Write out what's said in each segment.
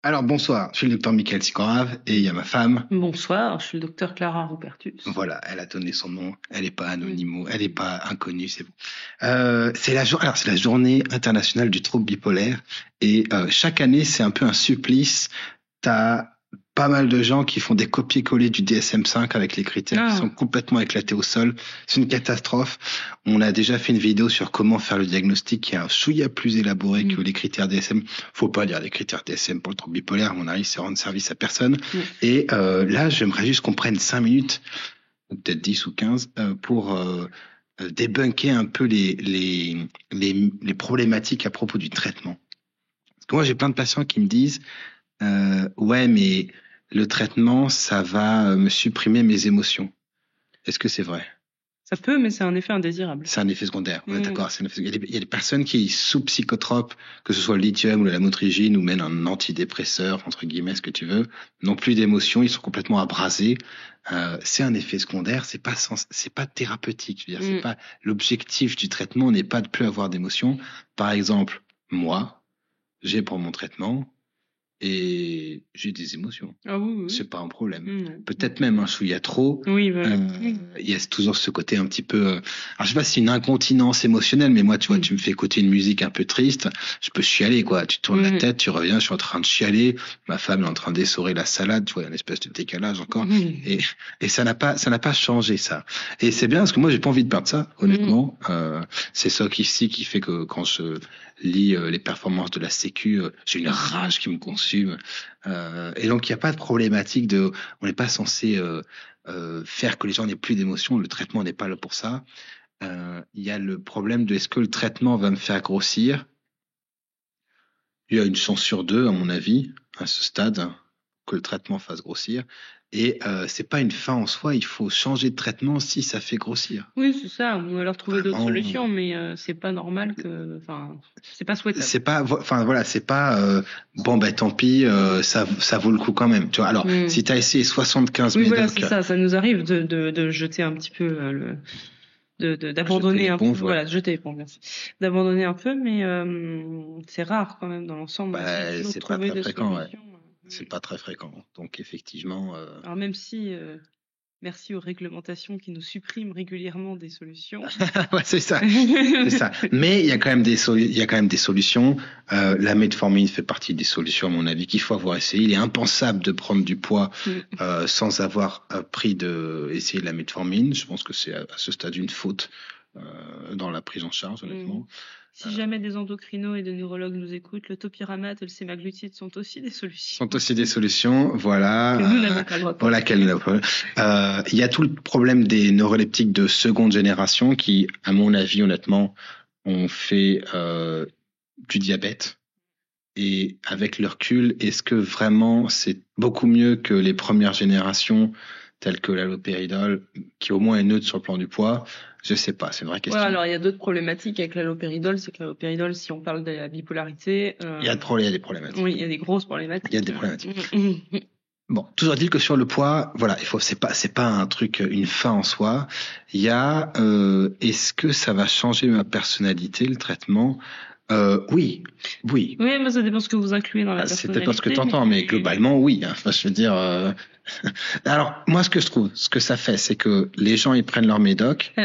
Alors bonsoir, je suis le docteur Michael Sikorave et il y a ma femme. Bonsoir, je suis le docteur Clara Rupertus. Voilà, elle a donné son nom. Elle n'est pas anonyme, elle n'est pas inconnue, c'est bon. C'est la journée internationale du trouble bipolaire et chaque année c'est un peu un supplice. T'as pas mal de gens qui font des copier-coller du DSM-5 avec les critères qui sont complètement éclatés au sol. C'est une catastrophe. On a déjà fait une vidéo sur comment faire le diagnostic qui est un chouïa plus élaboré que les critères DSM. Faut pas lire les critères DSM pour le trouble bipolaire. À mon avis, c'est rendre service à personne. Et là, j'aimerais juste qu'on prenne 5 minutes, ou peut-être 10 ou 15, pour débunker un peu les problématiques à propos du traitement. Parce que moi, j'ai plein de patients qui me disent ouais, mais le traitement, ça va me supprimer mes émotions. Est-ce que c'est vrai? Ça peut, mais c'est un effet indésirable. C'est un effet secondaire. Ouais, d'accord. Il y a des personnes qui, sous psychotropes, que ce soit le lithium ou la lamotrigine ou même un antidépresseur, entre guillemets, ce que tu veux, n'ont plus d'émotions, ils sont complètement abrasés. C'est un effet secondaire, c'est pas thérapeutique. Je veux dire, c'est pas l'objectif du traitement n'est pas de plus avoir d'émotions. Par exemple, moi, j'ai pour mon traitement et j'ai des émotions. Ah oui. C'est pas un problème. Peut-être même un chouïa trop. Oui, voilà. Il y a toujours ce côté un petit peu... Alors, je sais pas si c'est une incontinence émotionnelle, mais moi, tu vois, tu me fais écouter une musique un peu triste, je peux chialer, quoi. Tu tournes la tête, tu reviens, je suis en train de chialer, ma femme est en train d'essorer la salade, tu vois, il y a une espèce de décalage encore. Et ça n'a pas changé, ça. Et c'est bien, parce que moi, j'ai pas envie de perdre ça, honnêtement. C'est ça qui fait que quand je lis les performances de la Sécu, j'ai une rage qui me consume. Et donc, il n'y a pas de problématique on n'est pas censé faire que les gens n'aient plus d'émotions. Le traitement n'est pas là pour ça. Il y a le problème de est-ce que le traitement va me faire grossir? Il y a une chance sur deux, à mon avis, à ce stade, que le traitement fasse grossir. Et c'est pas une fin en soi, il faut changer de traitement si ça fait grossir. Oui, c'est ça, ou alors trouver d'autres solutions, mais c'est pas normal c'est pas souhaitable. C'est pas, c'est pas bon tant pis, ça vaut le coup quand même. Tu vois, alors si t'as essayé 75 000 voilà, c'est ça nous arrive de jeter un petit peu d'abandonner un peu, voilà, jeter l'éponge, merci. D'abandonner un peu, mais c'est rare quand même dans l'ensemble. C'est pas très fréquent, ouais. C'est pas très fréquent. Donc effectivement. Alors même si merci aux réglementations qui nous suppriment régulièrement des solutions. Ouais, c'est ça. C'est ça. Mais il y a quand même des solutions. La metformine fait partie des solutions, à mon avis, qu'il faut avoir essayé. Il est impensable de prendre du poids sans avoir essayer de la metformine. Je pense que c'est à ce stade une faute dans la prise en charge, honnêtement. Si jamais des endocrinos et des neurologues nous écoutent, le topiramate et le sémaglutide sont aussi des solutions. Voilà. Que nous n'avons pas le droit. Voilà il y a tout le problème des neuroleptiques de seconde génération qui, à mon avis, honnêtement, ont fait du diabète. Et avec le recul, est-ce que vraiment c'est beaucoup mieux que les premières générations telles que l'allopéridol, qui au moins est neutre sur le plan du poids? Je sais pas, c'est une vraie question. Ouais, alors il y a d'autres problématiques avec l'allopéridol, c'est que l'allopéridol, si on parle de la bipolarité, il y a des problématiques. Oui, il y a des grosses problématiques. Il y a des problématiques. Bon, toujours dit que sur le poids, voilà, c'est pas un truc, une fin en soi. Il y a, est-ce que ça va changer ma personnalité, le traitement? Oui. Oui, mais ça dépend ce que vous incluez dans la personnalité. C'est peut-être pas ce que t'entends, mais globalement, oui. Enfin, je veux dire. Alors, moi, ce que je trouve, ce que ça fait, c'est que les gens ils prennent leur médoc.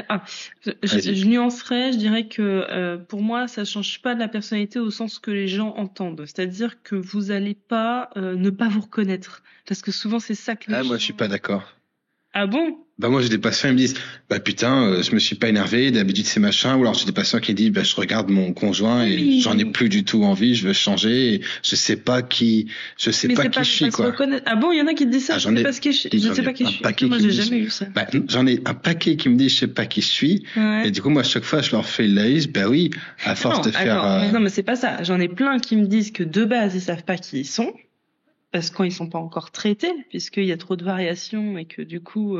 Je nuancerais, je dirais que pour moi, ça change pas de la personnalité au sens que les gens entendent. C'est-à-dire que vous allez pas ne pas vous reconnaître, parce que souvent c'est ça que les gens... Moi, je suis pas d'accord. Ah bon? Moi, j'ai des patients, ils me disent, putain, je me suis pas énervé, d'habitude c'est machin, ou alors j'ai des patients qui disent, je regarde mon conjoint et j'en ai plus du tout envie, je veux changer, et je sais pas qui je suis, quoi. Ah bon, il y en a qui te disent ça, je sais pas qui je suis. Moi, j'ai jamais eu ça. J'en ai un paquet qui me dit, je sais pas qui je suis, et du coup, moi, à chaque fois, je leur fais la liste, oui, à force de faire... Non, mais c'est pas ça. J'en ai plein qui me disent que de base, ils savent pas qui ils sont. Parce que quand ils sont pas encore traités, puisqu'il y a trop de variations et que du coup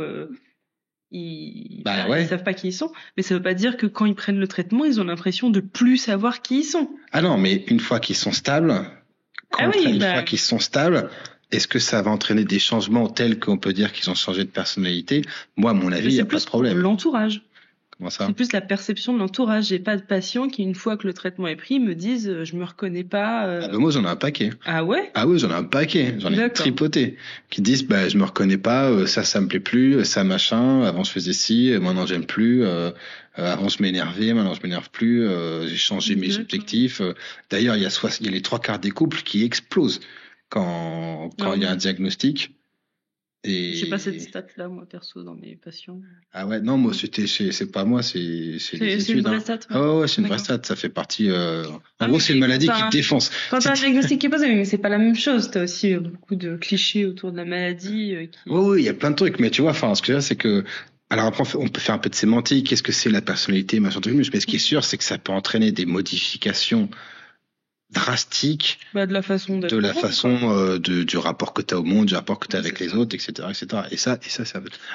ils savent pas qui ils sont, mais ça veut pas dire que quand ils prennent le traitement, ils ont l'impression de plus savoir qui ils sont. Ah non, mais une fois qu'ils sont stables, fois qu'ils sont stables, est-ce que ça va entraîner des changements tels qu'on peut dire qu'ils ont changé de personnalité? Moi, à mon avis, il y a pas de problème. L'entourage. Comment ça? C'est plus la perception de l'entourage. J'ai pas de patients qui, une fois que le traitement est pris, me disent je me reconnais pas. Ah bah moi j'en ai un paquet. Ah ouais? Ah oui, j'en ai un paquet. J'en ai tripoté. Qui disent je me reconnais pas, ça me plaît plus, ça machin. Avant je faisais ci, maintenant j'aime plus. Avant je m'énervais, maintenant je m'énerve plus. J'ai changé mes objectifs. D'ailleurs il y a les 3/4 des couples qui explosent quand il y a un diagnostic. Et... J'ai pas cette stat-là, moi, perso, dans mes patients. Ah ouais, non, moi, c'est pas moi, c'est les études. C'est une vraie stat. Ah ouais, c'est une vraie stat, ça fait partie, en gros, c'est une maladie qui te défonce. Quand t'as un diagnostic qui est posé, mais c'est pas la même chose. T'as aussi beaucoup de clichés autour de la maladie. Oui, il y a plein de trucs, mais tu vois, ce que je veux dire, c'est que, alors après, on peut faire un peu de sémantique, qu'est-ce que c'est la personnalité, machin truc, mais ce qui est sûr, c'est que ça peut entraîner des modifications drastique de la façon du rapport que tu as au monde, du rapport que tu as avec les autres, etc., etc. Et ça.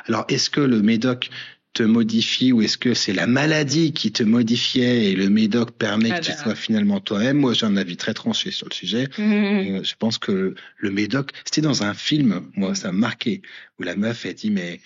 Alors, est-ce que le médoc te modifie ou est-ce que c'est la maladie qui te modifiait et le médoc permet que tu sois finalement toi-même? Moi, j'ai un avis très tranché sur le sujet. Je pense que le médoc, c'était dans un film, moi, ça m'a marqué, où la meuf, elle dit, mais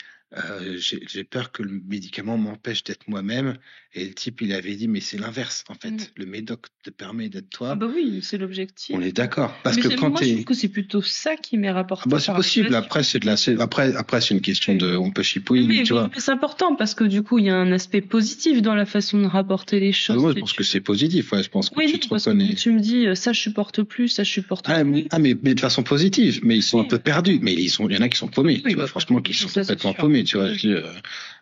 j'ai peur que le médicament m'empêche d'être moi-même. Et le type, il avait dit, mais c'est l'inverse, en fait. Le médoc te permet d'être toi. Ah bah oui, c'est l'objectif. On est d'accord. Parce mais que quand moi, je trouve que c'est plutôt ça qui m'est rapporté. Ah bah, c'est possible. Après, c'est une question de, on peut chipouiller, mais tu vois. Mais c'est important parce que du coup, il y a un aspect positif dans la façon de rapporter les choses. Moi, je pense que c'est positif, ouais. Je pense que tu te reconnais. Tu me dis, ça, je supporte plus, ça, je supporte plus. Mais de façon positive. Mais ils sont un peu perdus. Mais il y en a qui sont paumés, tu vois. Franchement, qui sont complètement paumés, tu vois.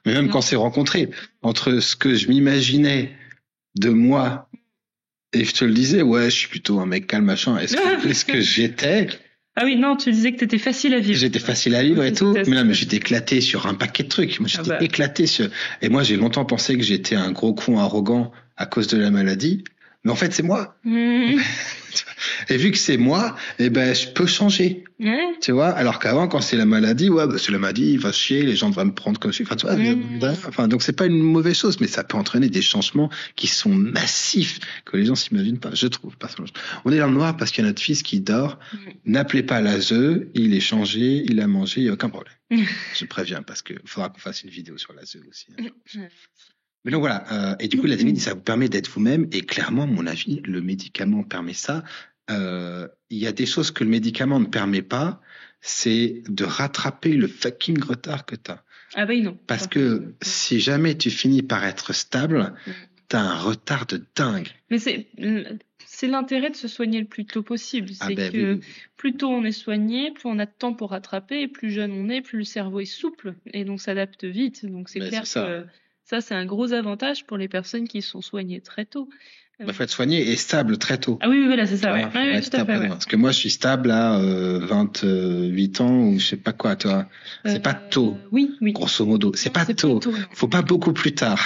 Mais même quand c'est rencontré, entre ce que je m'imaginais de moi, et je te le disais, ouais, je suis plutôt un mec calme, machin. Est-ce que j'étais? Ah oui, non, tu disais que t'étais facile à vivre. J'étais facile à vivre et tout. Mais là, j'étais éclaté sur un paquet de trucs. Moi, j'étais éclaté sur, et moi, j'ai longtemps pensé que j'étais un gros con arrogant à cause de la maladie. Mais en fait, c'est moi. Et vu que c'est moi, je peux changer. Tu vois, alors qu'avant, quand c'est la maladie, c'est la maladie, il va chier, les gens devraient me prendre comme ça. Enfin, tu vois, donc c'est pas une mauvaise chose, mais ça peut entraîner des changements qui sont massifs, que les gens s'imaginent pas, je trouve. On est dans le noir parce qu'il y a notre fils qui dort. N'appelez pas l'ASE, il est changé, il a mangé, il n'y a aucun problème. Je préviens parce que faudra qu'on fasse une vidéo sur l'ASE aussi. Mais donc voilà, et du coup, la limite, ça vous permet d'être vous-même, et clairement, à mon avis, le médicament permet ça. Il y a des choses que le médicament ne permet pas, c'est de rattraper le fucking retard que tu as. Ah ben non. Parce que si jamais tu finis par être stable, tu as un retard de dingue. Mais c'est l'intérêt de se soigner le plus tôt possible. C'est que plus tôt on est soigné, plus on a de temps pour rattraper, et plus jeune on est, plus le cerveau est souple, et donc s'adapte vite. Donc c'est clair que ça, c'est un gros avantage pour les personnes qui sont soignées très tôt. Faut être soigné et stable très tôt. Ah oui, voilà, c'est ça, ouais. Tout à fait, Parce que moi, je suis stable à 28 ans ou je sais pas quoi, tu vois. C'est pas tôt. Oui. Grosso modo, c'est pas tôt. Faut pas beaucoup plus tard.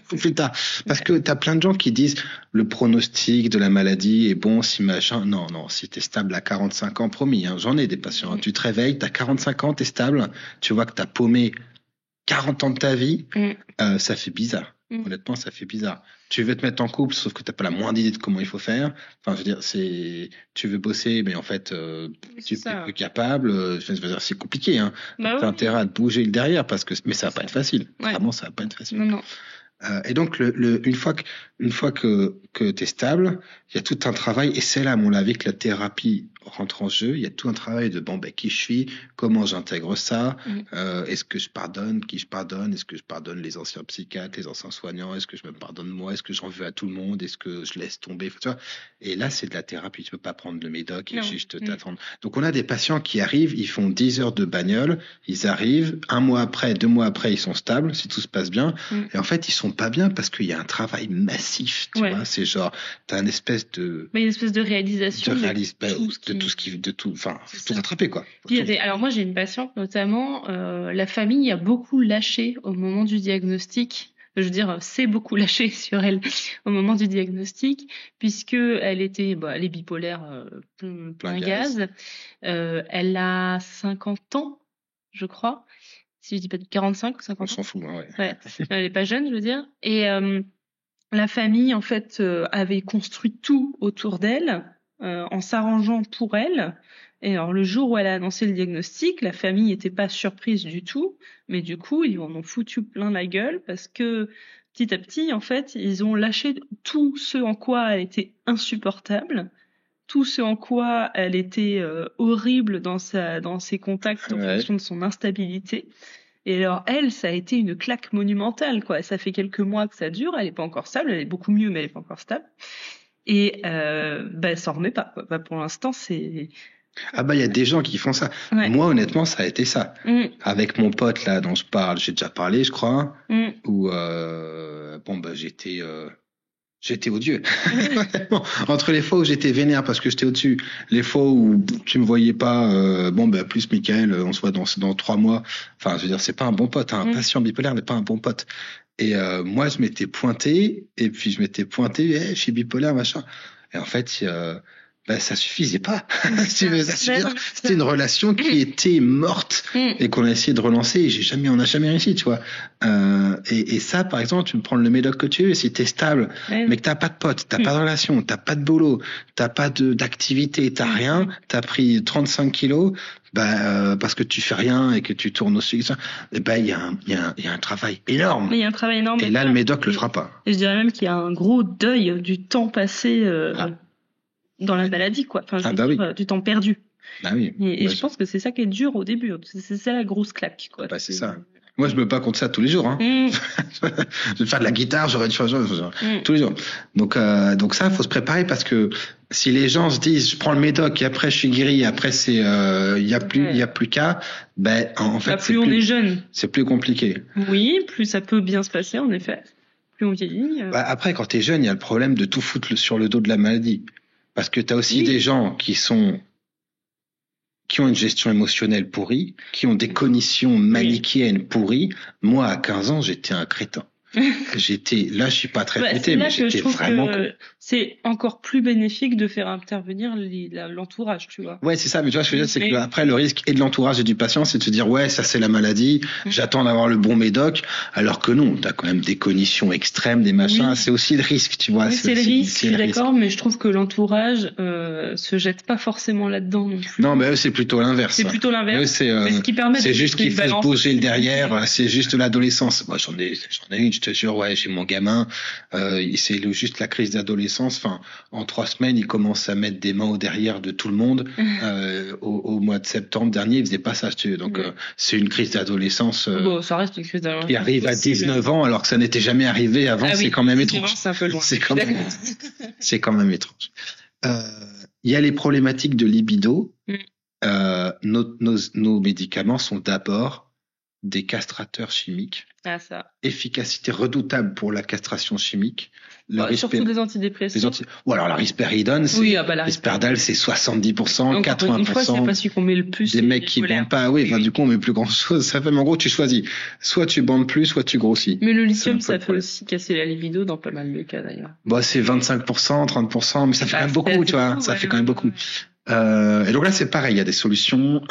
Plus tard. Parce que t'as plein de gens qui disent le pronostic de la maladie est bon si machin. Non, si t'es stable à 45 ans, promis, hein, j'en ai des patients. Tu te réveilles, t'as 45 ans, t'es stable, tu vois que t'as paumé 40 ans de ta vie, ça fait bizarre. Honnêtement, ça fait bizarre. Tu veux te mettre en couple, sauf que t'as pas la moindre idée de comment il faut faire. Enfin, je veux dire, tu veux bosser, mais en fait, tu es plus capable. Je veux dire, c'est compliqué, hein. T'as intérêt à te bouger le derrière mais ça va pas être facile. Vraiment, ça va pas être facile. Non. Et donc, une fois que t'es stable, il y a tout un travail, et c'est là, à mon avis, que la thérapie rentre en jeu. Il y a tout un travail de qui je suis, comment j'intègre ça, est-ce que je pardonne, qui je pardonne, est-ce que je pardonne les anciens psychiatres, les anciens soignants, est-ce que je me pardonne moi, est-ce que j'en veux à tout le monde, est-ce que je laisse tomber, tu vois. Et là, c'est de la thérapie, tu peux pas prendre le médoc et juste t'attendre. Donc, on a des patients qui arrivent, ils font 10 heures de bagnole, ils arrivent, 1 mois après, 2 mois après, ils sont stables, si tout se passe bien, et en fait, ils sont pas bien parce qu'il y a un travail massif, tu vois, c'est genre, t'as une espèce de... Mais une espèce de réalisation de tout, enfin, tout rattraper, quoi. Alors moi, j'ai une patiente, notamment, la famille a beaucoup lâché au moment du diagnostic. Je veux dire, c'est beaucoup lâché sur elle au moment du diagnostic, puisque elle est bipolaire, plein gaz. Elle a 50 ans, je crois. Si je dis pas de 45 ou 50 ans. On s'en fout, ouais. Elle est pas jeune, je veux dire. Et la famille, en fait, avait construit tout autour d'elle. en s'arrangeant pour elle. Et alors, le jour où elle a annoncé le diagnostic, la famille n'était pas surprise du tout, mais du coup, ils en ont foutu plein la gueule parce que petit à petit, en fait, ils ont lâché tout ce en quoi elle était insupportable, tout ce en quoi elle était horrible dans ses contacts en fonction de son instabilité. Et alors, elle, ça a été une claque monumentale, quoi. Ça fait quelques mois que ça dure, elle est pas encore stable, elle est beaucoup mieux, mais elle est pas encore stable. Et elle s'en remet pas, quoi. Bah, pour l'instant, c'est... Ah bah il y a des gens qui font ça. Ouais. Moi honnêtement ça a été ça. Avec mon pote là dont je parle, j'ai déjà parlé je crois, où j'étais odieux. Entre les fois où j'étais vénère parce que j'étais au-dessus, les fois où tu me voyais pas, plus Michael, on se voit dans 3 mois. Enfin je veux dire c'est pas un bon pote, un patient bipolaire n'est pas un bon pote. Et moi je m'étais pointé je suis bipolaire machin. Et en fait ça suffisait pas. C'était une relation qui était morte et qu'on a essayé de relancer et on n'a jamais réussi, tu vois. Et ça, par exemple, tu me prends le médoc que tu veux, si t'es stable, mais que t'as pas de potes, t'as pas de relation, t'as pas de boulot, t'as pas d'activité, t'as rien, t'as pris 35 kilos, parce que tu fais rien et que tu tournes au sucre, il y a un travail énorme. Il y a un travail énorme. Et là, le médoc le fera pas. Et je dirais même qu'il y a un gros deuil du temps passé, dans la maladie, quoi. Enfin, du temps perdu. Ah oui. Et je pense que c'est ça qui est dur au début. C'est ça la grosse claque, quoi. C'est ça. Moi, je me bats contre ça tous les jours, hein. Je vais faire de la guitare, j'aurais tous les jours. Donc ça, faut se préparer parce que si les gens se disent, je prends le médoc et après je suis guéri, après c'est, il y a plus qu'à, en fait, plus on est jeune. C'est plus compliqué. Oui, plus ça peut bien se passer, en effet. Plus on vieillit. Après, quand t'es jeune, il y a le problème de tout foutre sur le dos de la maladie. Parce que tu as aussi des gens qui ont une gestion émotionnelle pourrie, qui ont des cognitions manichéennes pourries. Moi, à 15 ans, j'étais un crétin. Là, je suis pas très pété, mais j'étais vraiment... C'est encore plus bénéfique de faire intervenir l'entourage, tu vois. Ouais, c'est ça, mais tu vois, ce que je veux dire, c'est que après, le risque et de l'entourage et du patient, c'est de se dire, ouais, ça c'est la maladie, j'attends d'avoir le bon médoc, alors que non, t'as quand même des cognitions extrêmes, des machins, c'est aussi le risque, tu vois. Oui, c'est le risque, je suis d'accord, mais je trouve que l'entourage se jette pas forcément là-dedans non plus. Non, mais eux, c'est plutôt l'inverse. C'est plutôt l'inverse. Eux, c'est juste qu'il faut se bouger le derrière, c'est juste l'adolescence. Moi, j'en ai une, je te jure, ouais, j'ai mon gamin, c'est juste la crise d'adolescence. Enfin, en 3 semaines, il commence à mettre des mains au derrière de tout le monde. Au mois de septembre dernier, il faisait pas ça, tu veux. Donc, c'est une crise d'adolescence. Ça reste une crise d'adolescence. Qui arrive à 19 ans, alors que ça n'était jamais arrivé avant. C'est quand même étrange. C'est un peu loin. C'est quand même étrange. Il y a les problématiques de libido. Nos médicaments sont d'abord des castrateurs chimiques. Ah, ça. Efficacité redoutable pour la castration chimique. Surtout des antidépresseurs. Ou alors la risperidone, Risperdal, c'est 70%, 80%. Une fois, c'est pas celui qu'on met le plus. Des mecs qui bandent pas, du coup, on met plus grand chose. Ça fait, mais en gros, tu choisis. Soit tu bandes plus, soit tu grossis. Mais le lithium, ça fait aussi casser la libido dans pas mal de cas, d'ailleurs. C'est 25%, 30%, mais ça fait quand même beaucoup, tu vois. Ça fait quand même beaucoup. Et donc là, c'est pareil. Il y a des solutions,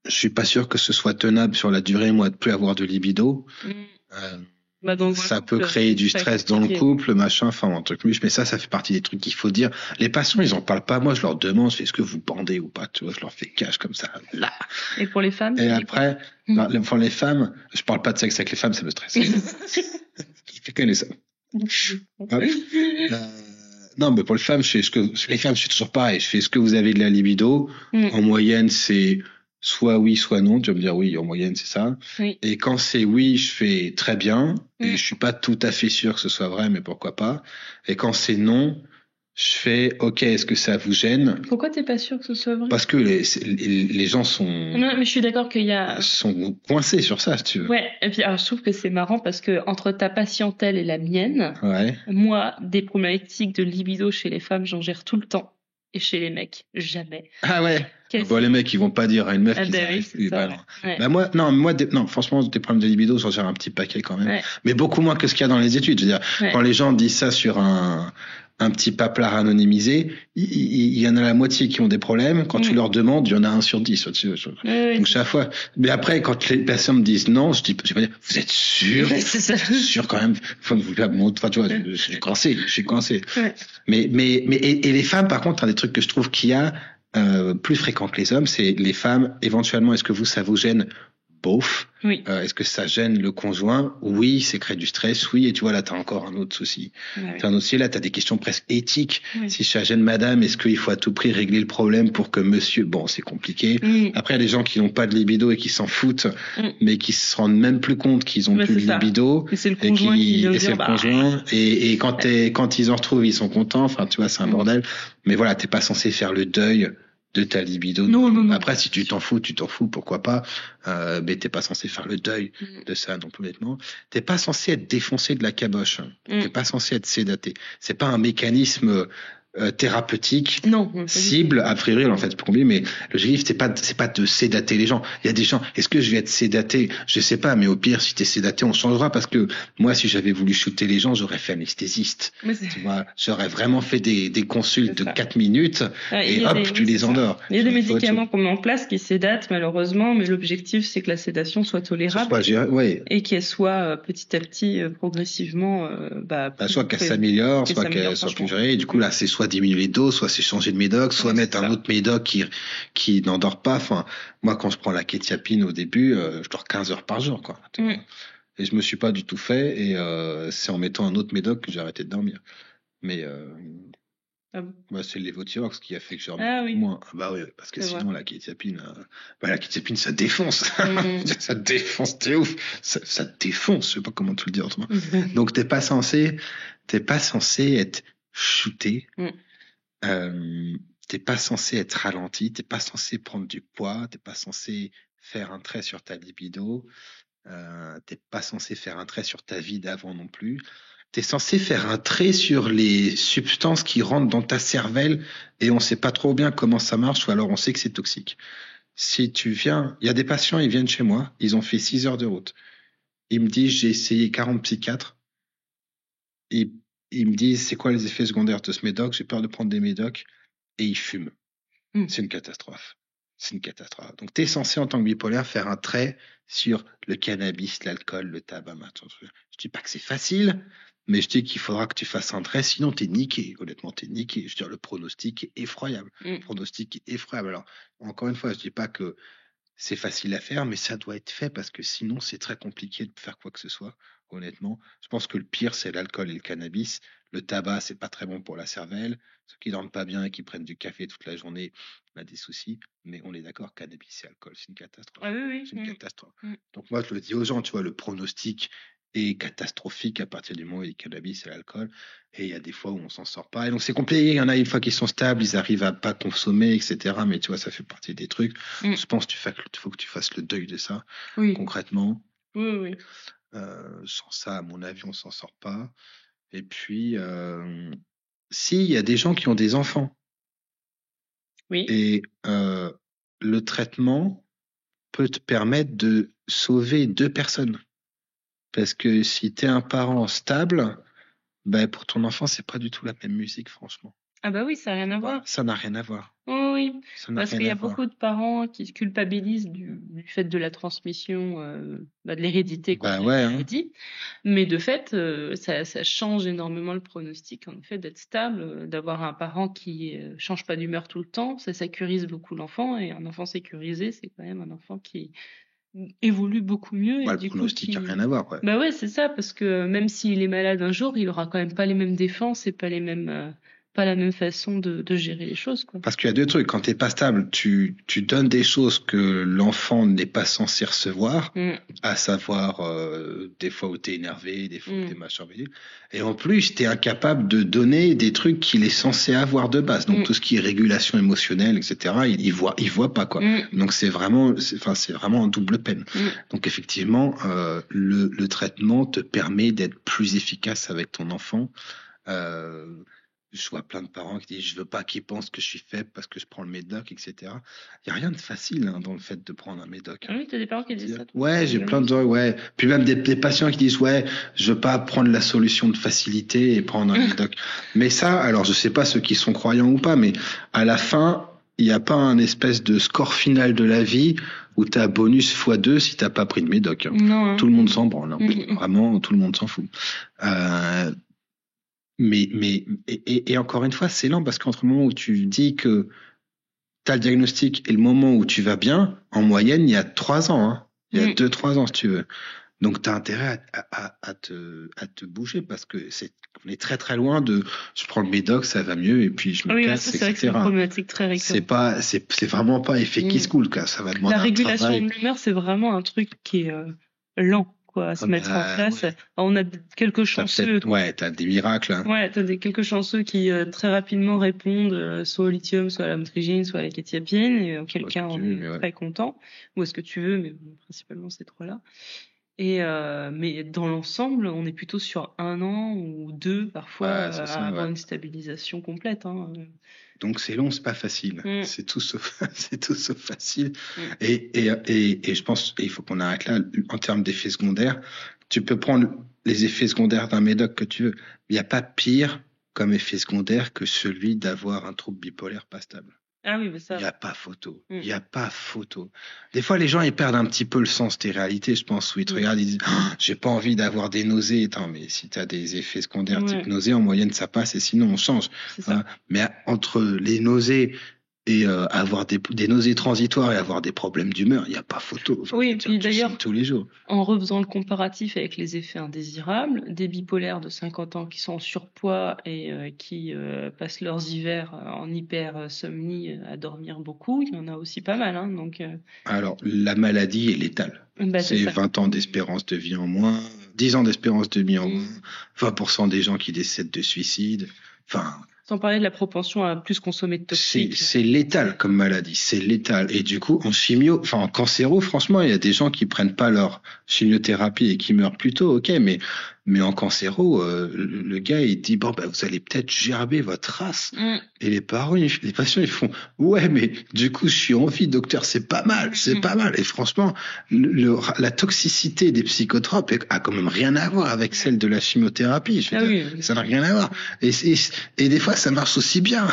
je suis pas sûr que ce soit tenable sur la durée, moi, de plus avoir de libido. Ça peut créer du stress dans le couple, machin, enfin, un truc muche, mais ça fait partie des trucs qu'il faut dire. Les patients, ils en parlent pas. Moi, je leur demande, est-ce que vous bandez ou pas, tu vois, je leur fais cash comme ça, là. Et pour les femmes? Et après, pour les femmes, je parle pas de sexe avec les femmes, ça me stresse. Je connais ça. Non, mais pour les femmes, je suis toujours pareil. Je fais, est-ce que vous avez de la libido? En moyenne, c'est soit oui, soit non. Tu vas me dire oui, en moyenne, c'est ça. Oui. Et quand c'est oui, je fais très bien. Et je suis pas tout à fait sûr que ce soit vrai, mais pourquoi pas. Et quand c'est non, je fais ok, est-ce que ça vous gêne? Pourquoi t'es pas sûr que ce soit vrai? Parce que les gens sont... Non, mais je suis d'accord qu'il y a... sont coincés sur ça, si tu veux. Ouais, et puis alors, je trouve que c'est marrant parce que entre ta patientèle et la mienne, moi, des problématiques de libido chez les femmes, j'en gère tout le temps. Et chez les mecs, jamais. Ah ouais. Les mecs, ils vont pas dire à une meuf qu'ils arrivent. Moi, franchement, des problèmes de libido, j'en gère un petit paquet quand même. Ouais. Mais beaucoup moins que ce qu'il y a dans les études. Je veux dire, quand les gens disent ça sur un petit paplard anonymisé, il y en a la moitié qui ont des problèmes. Quand tu leur demandes, il y en a 1 sur 10. Donc chaque fois. Mais après, quand les personnes me disent non, je vais pas dire, vous êtes sûr? C'est ça. Sûr quand même. Enfin, tu vois, je suis coincé. Ouais. Mais les femmes, par contre, un des trucs que je trouve qu'il y a, plus fréquent que les hommes, c'est les femmes, éventuellement, est-ce que ça vous gêne? Bof. Oui. Est-ce que ça gêne le conjoint? Oui, c'est créer du stress. Oui, et tu vois, là, t'as encore un autre souci. T'as un autre souci, là, t'as des questions presque éthiques. Oui. Si ça gêne madame, est-ce qu'il faut à tout prix régler le problème pour que monsieur... Bon, c'est compliqué. Après, il y a des gens qui n'ont pas de libido et qui s'en foutent, mais qui se rendent même plus compte qu'ils ont plus de libido. Et c'est le conjoint qui et c'est le conjoint. Et quand ils en retrouvent, ils sont contents. Enfin, tu vois, c'est un bordel. Mais voilà, t'es pas censé faire le deuil de ta libido. Non. Après, si tu t'en fous, pourquoi pas. Mais t'es pas censé faire le deuil de ça, non plus honnêtement. T'es pas censé être défoncé de la caboche. T'es pas censé être sédaté. C'est pas un mécanisme thérapeutique. Non. Cible, a priori, en fait, c'est compliqué, mais l'objectif, c'est pas de sédater les gens. Il y a des gens, est-ce que je vais être sédaté? Je sais pas, mais au pire, si t'es sédaté, on changera, parce que moi, si j'avais voulu shooter les gens, j'aurais fait anesthésiste. Tu vois, j'aurais vraiment fait des consultes de 4 minutes, et hop, tu les endors. Il y a des médicaments qu'on met en place qui sédatent, malheureusement, mais l'objectif, c'est que la sédation soit tolérable. Et qu'elle soit petit à petit, progressivement, soit qu'elle s'améliore, soit qu'elle soit plus gérée. Et du coup, là, c'est soit diminuer les doses, soit c'est changer de médoc, soit mettre un autre médoc qui n'endort pas. Enfin, moi, quand je prends la kétiapine au début, je dors 15 heures par jour, quoi. Et je me suis pas du tout fait, et c'est en mettant un autre médoc que j'ai arrêté de dormir. Mais c'est le lévothyrox qui a fait que je dormais moins. Oui, parce que sinon la kétiapine, ça défonce. Ça défonce, t'es ouf. Ça défonce, je sais pas comment te le dire autrement. Donc t'es pas censé être shooté. T'es pas censé être ralenti, t'es pas censé prendre du poids, t'es pas censé faire un trait sur ta libido, t'es pas censé faire un trait sur ta vie d'avant non plus. T'es censé faire un trait sur les substances qui rentrent dans ta cervelle, et on sait pas trop bien comment ça marche, ou alors on sait que c'est toxique. Si tu viens, il y a des patients, ils viennent chez moi, ils ont fait 6 heures de route. Ils me disent, j'ai essayé 40 psychiatres. Ils me disent, c'est quoi les effets secondaires de ce médoc? J'ai peur de prendre des médocs. Et ils fument. C'est une catastrophe. Donc, tu es censé, en tant que bipolaire, faire un trait sur le cannabis, l'alcool, le tabac. Je dis pas que c'est facile, mais je dis qu'il faudra que tu fasses un trait, sinon t'es niqué. Honnêtement, t'es niqué. Je veux dire, le pronostic est effroyable. Alors, encore une fois, je dis pas que c'est facile à faire, mais ça doit être fait, parce que sinon, c'est très compliqué de faire quoi que ce soit. Honnêtement, je pense que le pire, c'est l'alcool et le cannabis. Le tabac, c'est pas très bon pour la cervelle. Ceux qui dorment pas bien et qui prennent du café toute la journée, on a des soucis. Mais on est d'accord, cannabis et alcool, c'est une catastrophe. Oui. C'est une catastrophe. Donc moi, je le dis aux gens, tu vois, le pronostic est catastrophique à partir du moment où il y a du cannabis et l'alcool. Et il y a des fois où on s'en sort pas. Et donc c'est compliqué. Il y en a, une fois qu'ils sont stables, ils arrivent à pas consommer, etc. Mais tu vois, ça fait partie des trucs. Je pense qu'il faut que tu fasses le deuil de ça, concrètement. Oui. Sans ça, à mon avis, on s'en sort pas. Et puis, si, il y a des gens qui ont des enfants. Oui. Et le traitement peut te permettre de sauver 2 personnes. Parce que si tu es un parent stable, pour ton enfant, c'est pas du tout la même musique, franchement. Ah oui, ça n'a rien à voir. Ça n'a rien à voir. Oui, parce qu'il y a beaucoup de parents qui se culpabilisent du fait de la transmission, de l'hérédité, dit. Mais de fait, ça change énormément le pronostic, en effet, d'être stable, d'avoir un parent qui change pas d'humeur tout le temps. Ça sécurise beaucoup l'enfant, et un enfant sécurisé, c'est quand même un enfant qui évolue beaucoup mieux. Et le pronostic n'a rien à voir. C'est ça, parce que même s'il est malade un jour, il aura quand même pas les mêmes défenses et pas la même façon de gérer les choses, quoi. Parce qu'il y a 2 trucs. Quand t'es pas stable, tu donnes des choses que l'enfant n'est pas censé recevoir, à savoir des fois où t'es énervé, des fois où t'es machin. Et en plus, t'es incapable de donner des trucs qu'il est censé avoir de base. Donc tout ce qui est régulation émotionnelle, etc., il voit pas, quoi. Donc c'est vraiment en double peine. Donc effectivement, le traitement te permet d'être plus efficace avec ton enfant. je vois plein de parents qui disent je veux pas qu'ils pensent que je suis faible parce que je prends le médoc, etc. Il y a rien de facile dans le fait de prendre un médoc. Ah oui, t'as des parents qui disent ça. Ouais, j'ai plein de gens, ouais. Puis même des patients qui disent ouais, je veux pas prendre la solution de facilité et prendre un médoc. Mais ça, alors je sais pas ceux qui sont croyants ou pas, mais à la fin, il n'y a pas un espèce de score final de la vie où t'as bonus x2 si t'as pas pris de médoc. Non. Tout le monde s'en branle. Vraiment, tout le monde s'en fout. Mais encore une fois, c'est lent parce qu'entre le moment où tu dis que tu as le diagnostic et le moment où tu vas bien, en moyenne, il y a 3 ans. Hein. Il y a 2-3 ans, si tu veux. Donc, tu as intérêt à te bouger parce que on est très très loin de je prends le médoc, ça va mieux et puis je me casse, etc. C'est vrai que c'est une problématique très récurrente. C'est vraiment pas effet qui se coule, quoi. Ça va demander la régulation de l'humeur, c'est vraiment un truc qui est lent. À se mettre en place. Ouais. On a quelques chanceux. T'as des miracles. Hein. Ouais, t'as quelques chanceux qui très rapidement répondent soit au lithium, soit à la motrigine, soit à la kétiapine, et auquel cas on est très content. Ou est-ce que tu veux, mais principalement ces trois-là. Et mais dans l'ensemble, on est plutôt sur 1 an ou 2 parfois à avoir une stabilisation complète. Hein. Donc c'est long, c'est pas facile. C'est tout sauf facile. Et je pense il faut qu'on arrête là en termes d'effets secondaires. Tu peux prendre les effets secondaires d'un médoc que tu veux. Il n'y a pas pire comme effet secondaire que celui d'avoir un trouble bipolaire pas stable. Ah oui, mais ça. Il n'y a pas photo. Il n'y a pas photo. Des fois, les gens, ils perdent un petit peu le sens des réalités, je pense, où ils te regardent, ils disent, j'ai pas envie d'avoir des nausées. Attends, mais si tu as des effets secondaires type nausées, en moyenne, ça passe et sinon, on change. Hein. Mais entre les nausées et avoir des nausées transitoires et avoir des problèmes d'humeur, il n'y a pas photo. Enfin, oui, et puis d'ailleurs, tous les jours. En refaisant le comparatif avec les effets indésirables, des bipolaires de 50 ans qui sont en surpoids et qui passent leurs hivers en hypersomnie à dormir beaucoup, il y en a aussi pas mal. Hein, donc, Alors, la maladie est létale. C'est 20 ans d'espérance de vie en moins, 10 ans d'espérance de vie en moins, 20% des gens qui décèdent de suicide. Enfin... Sans parler de la propension à plus consommer de toxiques. C'est létal comme maladie, c'est létal. Et du coup, en cancéro, franchement, il y a des gens qui prennent pas leur chimiothérapie et qui meurent plus tôt, ok, mais en cancéro, le gars, il dit, bon, vous allez peut-être gerber votre race. Et les patients, ils font, ouais, mais du coup, je suis en vie, docteur, c'est pas mal. Et franchement, la toxicité des psychotropes a quand même rien à voir avec celle de la chimiothérapie. Ça n'a rien à voir. Et des fois, ça marche aussi bien.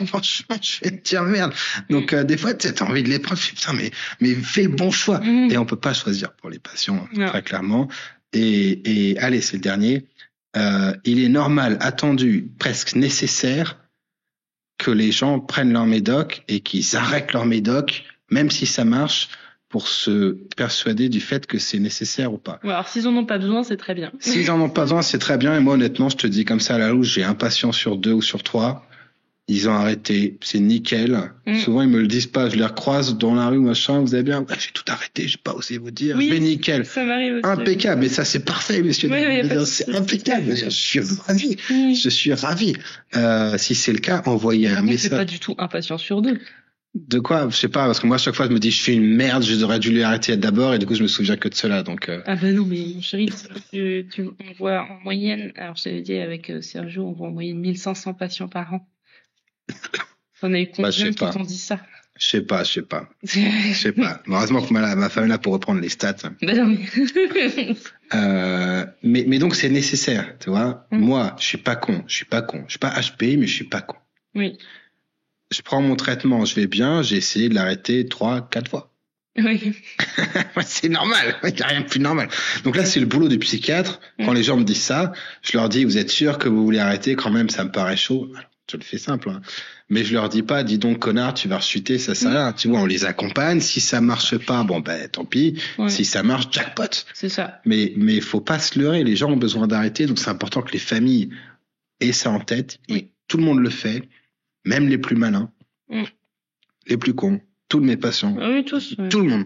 Franchement, je vais te dire merde. Donc, des fois, tu as envie de les prendre. Putain, mais fais le bon choix. Et on peut pas choisir pour les patients, très clairement. Et allez, c'est le dernier. Il est normal, attendu, presque nécessaire que les gens prennent leur médoc et qu'ils arrêtent leur médoc, même si ça marche, pour se persuader du fait que c'est nécessaire ou pas. Ouais, alors s'ils en ont pas besoin, c'est très bien. S'ils en ont pas besoin, c'est très bien. Et moi, honnêtement, je te dis comme ça à la louche, j'ai un patient sur 2 ou sur 3. Ils ont arrêté, c'est nickel. Souvent, ils me le disent pas. Je les recroise dans la rue, machin. Vous avez bien? J'ai tout arrêté. J'ai pas osé vous dire. Oui, mais nickel. Ça m'arrive aussi. Impeccable. Mais ça, c'est parfait, monsieur. C'est impeccable. Je suis ravi. Je suis ravi. Si c'est le cas, envoyez un message. C'est pas du tout un patient sur 2. De quoi? Je sais pas, parce que moi, à chaque fois, je me dis, je suis une merde, j'aurais dû lui arrêter d'abord, et du coup, je me souviens que de cela, donc. Ah ben non, mais mon chéri, on voit en moyenne, alors je t'avais dit avec Sergio, on voit en moyenne 1500 patients par an. On a eu combien qui t'ont dit ça? Je sais pas. Heureusement que ma femme est là pour reprendre les stats. Ben non, mais donc, c'est nécessaire, tu vois. Moi, je suis pas con. Je suis pas HPI, mais je suis pas con. Oui. Je prends mon traitement, je vais bien, j'ai essayé de l'arrêter 3-4 fois. Oui. C'est normal, il n'y a rien de plus normal. Donc là, c'est le boulot du psychiatre. Quand les gens me disent ça, je leur dis, vous êtes sûr que vous voulez arrêter? Quand même, ça me paraît chaud. Alors, je le fais simple, hein. Mais je leur dis pas, dis donc, connard, tu vas rechuter, ça sert à rien. Tu vois, on les accompagne. Si ça marche pas, bon, tant pis. Si ça marche, jackpot. C'est ça. Mais faut pas se leurrer. Les gens ont besoin d'arrêter. Donc c'est important que les familles aient ça en tête. Et tout le monde le fait. Même les plus malins, les plus cons, tous mes patients, tous, tout le monde.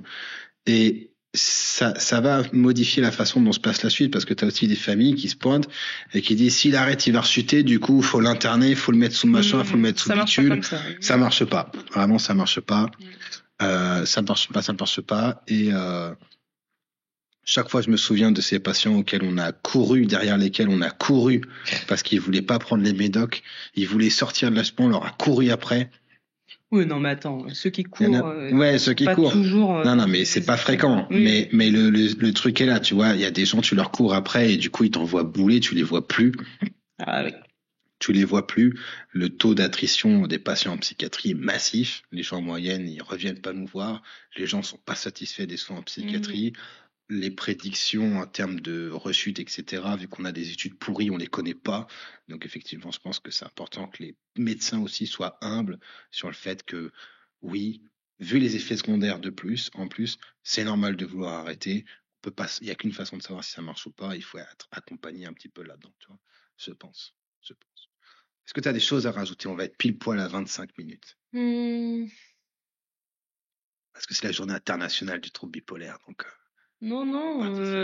Et ça va modifier la façon dont se passe la suite, parce que tu as aussi des familles qui se pointent et qui disent s'il arrête, il va rechuter, du coup, faut l'interner, faut le mettre sous machin, faut le mettre sous bitule. Ça marche pas. Vraiment, ça marche pas. Ça marche pas. Et chaque fois, je me souviens de ces patients auxquels on a couru, derrière lesquels on a couru parce qu'ils voulaient pas prendre les médocs. Ils voulaient sortir de l'ASPAN, on leur a couru après. Oui, non, mais attends, ceux qui courent. Ceux qui courent. Toujours, non, mais c'est pas fréquent. Oui. Mais le truc est là, tu vois. Il y a des gens, tu leur cours après et du coup, ils t'envoient bouler, tu les vois plus. Ah oui. Tu les vois plus. Le taux d'attrition des patients en psychiatrie est massif. Les gens en moyenne, ils reviennent pas nous voir. Les gens sont pas satisfaits des soins en psychiatrie. Les prédictions en termes de rechute, etc., vu qu'on a des études pourries, on les connaît pas. Donc effectivement, je pense que c'est important que les médecins aussi soient humbles sur le fait que, oui, vu les effets secondaires en plus, c'est normal de vouloir arrêter. On peut pas, il y a qu'une façon de savoir si ça marche ou pas. Il faut être accompagné un petit peu là-dedans, tu vois. Je pense. Est-ce que tu as des choses à rajouter? On va être pile poil à 25 minutes. Parce que c'est la journée internationale du trouble bipolaire, donc... Non,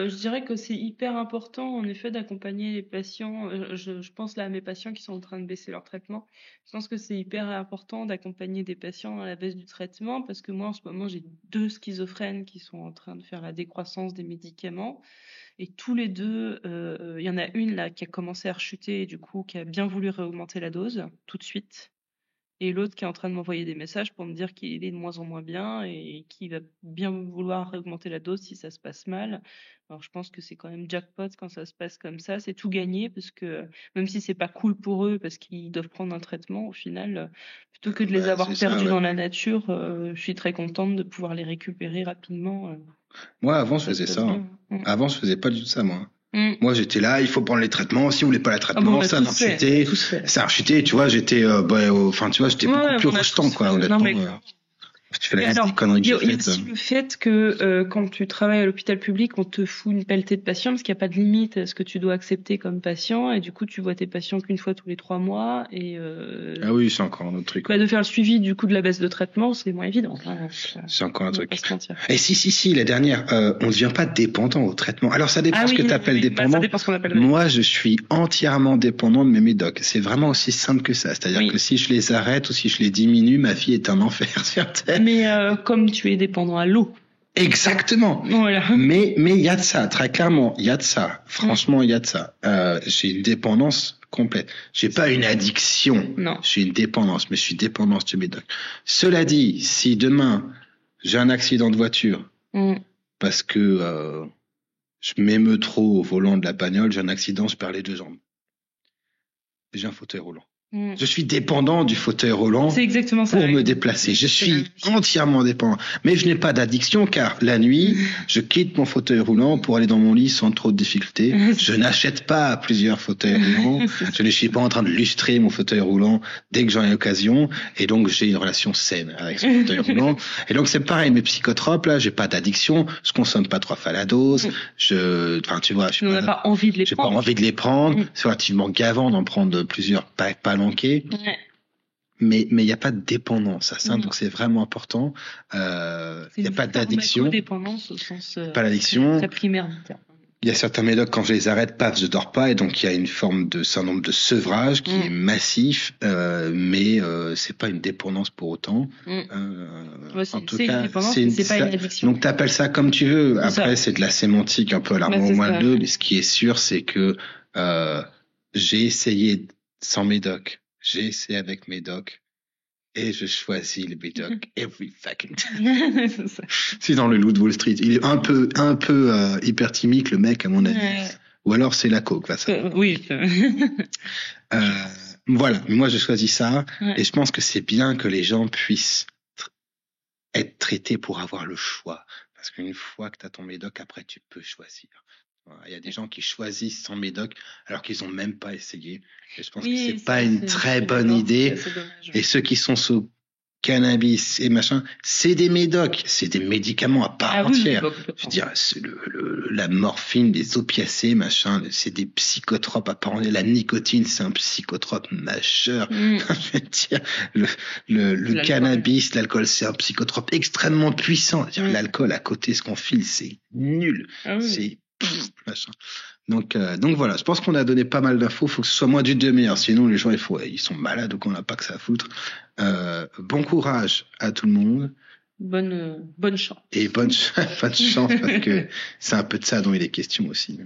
je dirais que c'est hyper important en effet d'accompagner les patients. Je pense là à mes patients qui sont en train de baisser leur traitement. Je pense que c'est hyper important d'accompagner des patients à la baisse du traitement parce que moi en ce moment j'ai 2 schizophrènes qui sont en train de faire la décroissance des médicaments et tous les 2, il y en a une là qui a commencé à rechuter et du coup qui a bien voulu réaugmenter la dose tout de suite. Et l'autre qui est en train de m'envoyer des messages pour me dire qu'il est de moins en moins bien et qu'il va bien vouloir augmenter la dose si ça se passe mal. Alors je pense que c'est quand même jackpot quand ça se passe comme ça, c'est tout gagné parce que même si c'est pas cool pour eux parce qu'ils doivent prendre un traitement, au final, plutôt que de les avoir perdus dans la nature, je suis très contente de pouvoir les récupérer rapidement. Moi avant je faisais ça. Avant je faisais pas du tout ça moi. Moi, j'étais là, il faut prendre les traitements. Si vous voulez pas les traitements, ça a rechuté. Ça a rechuté, tu vois, j'étais, j'étais beaucoup plus rejetant, quoi, honnêtement. Tu fais la liste des conneries que j'ai faites. Il y a aussi le fait que quand tu travailles à l'hôpital public, on te fout une pelletée de patients parce qu'il n'y a pas de limite à ce que tu dois accepter comme patient. Et du coup, tu vois tes patients qu'une fois tous les 3 mois. Et ah oui, c'est encore un autre truc. De faire le suivi du coup de la baisse de traitement, c'est moins évident. C'est encore un truc. Et si, la dernière, on ne devient pas dépendant au traitement. Alors, ça dépend ce que tu appelles dépendant. Ça dépend ce qu'on appelle. Moi, je suis entièrement dépendant de mes médocs. C'est vraiment aussi simple que ça. C'est-à-dire que si je les arrête ou si je les diminue, ma vie est un enfer sur Terre. Mais comme tu es dépendant à l'eau. Exactement. Voilà. Mais il y a de ça, très clairement, il y a de ça. Franchement, il y a de ça. J'ai une dépendance complète. J'ai pas une addiction. Non. J'ai une dépendance, mais je suis dépendance de médoc. Cela dit, si demain j'ai un accident de voiture parce que je m'émeus trop au volant de la bagnole, j'ai un accident, je perds les 2 jambes. J'ai un fauteuil roulant. Je suis dépendant du fauteuil roulant pour me déplacer. Je suis entièrement dépendant. Mais je n'ai pas d'addiction car la nuit, je quitte mon fauteuil roulant pour aller dans mon lit sans trop de difficultés. Je n'achète pas plusieurs fauteuils roulants. Je ne suis pas en train de lustrer mon fauteuil roulant dès que j'en ai l'occasion. Et donc, j'ai une relation saine avec ce fauteuil roulant. Et donc, c'est pareil. Mes psychotropes, là, j'ai pas d'addiction. Je consomme pas 3 fois la dose. Tu vois, je n'ai pas envie de les prendre. J'ai pas envie de les prendre. C'est relativement gavant d'en prendre plusieurs pas manquer. Mais il n'y a pas de dépendance à ça, donc c'est vraiment important. Il n'y a pas d'addiction. Dépendance au sens pas l'addiction. Très primaire. Il y a certains médocs, quand je les arrête, paf, je dors pas, et donc il y a une forme de syndrome de sevrage qui est massif, mais c'est pas une dépendance pour autant. En tout cas, c'est pas une addiction. Donc t'appelles ça comme tu veux. Après, c'est de la sémantique un peu à l'armoire au moins 2, mais ce qui est sûr, c'est que j'ai essayé sans médoc. J'ai essayé avec médoc et je choisis le médoc every fucking time. C'est dans le Loup de Wall Street. Il est un peu hypertimique, le mec, à mon avis. Ou alors c'est la coke, va ça. Oui. Voilà. Mais moi, je choisis ça et je pense que c'est bien que les gens puissent être traités pour avoir le choix. Parce qu'une fois que tu as ton médoc, après, tu peux choisir. Il y a des gens qui choisissent sans médoc alors qu'ils n'ont même pas essayé. Et je pense que c'est pas une très bonne idée. Et ceux qui sont sous cannabis et machin, c'est des médocs, c'est des médicaments à part entière. Je veux dire, la morphine, les opiacés, machin, c'est des psychotropes à part entière. La nicotine, c'est un psychotrope majeur. Je veux dire, le cannabis, l'alcool, c'est un psychotrope extrêmement puissant. L'alcool à côté, ce qu'on file, c'est nul. C'est machin. Donc voilà, je pense qu'on a donné pas mal d'infos. Faut que ce soit moins d'une demi-heure, sinon les gens ils sont malades ou qu'on n'a pas que ça à foutre. Bon courage à tout le monde bonne chance. Et bonne chance parce que c'est un peu de ça dont il est question aussi.